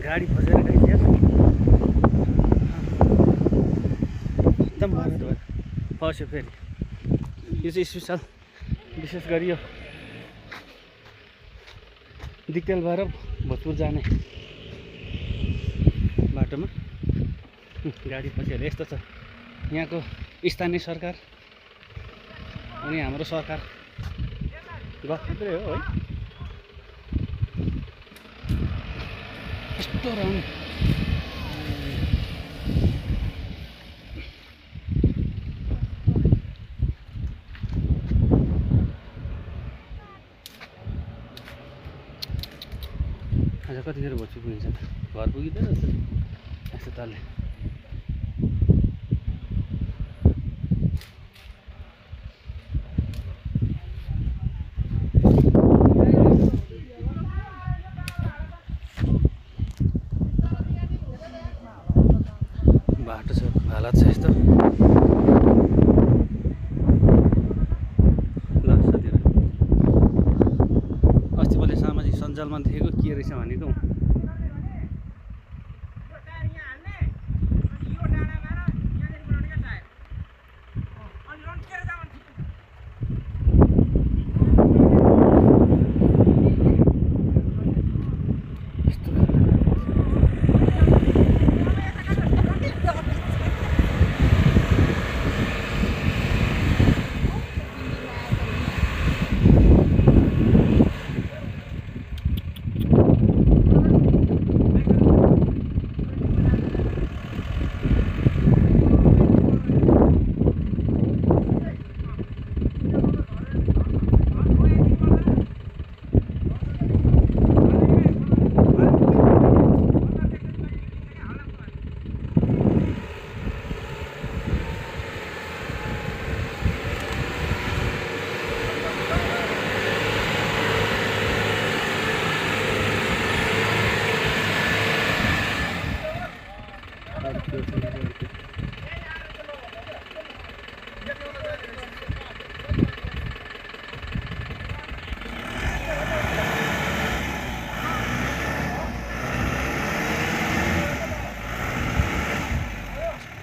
गाडी फसेर गइदियो एकदम बरद भयो फस्यो फेरि यो चाहिँ स्पेसल विशेष गरी यो दिक्तेल भएर भोजपुर जाने बाटोमा गाडी फसेर यस्तो छ यहाँको स्थानीय सरकार अनि हाम्रो सरकार गफ मात्रै हो है यस्तो रहनु आज कतिखेर भोजपुर पुगिन्छ घर पुगिँदैन यस्तो तलले बाटो छ हालत छ यस्तो ल साथीहरू अस्ति मैले सामाजिक सञ्जालमा देखेको के रहेछ भनेको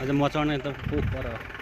अझ मचाउने त पर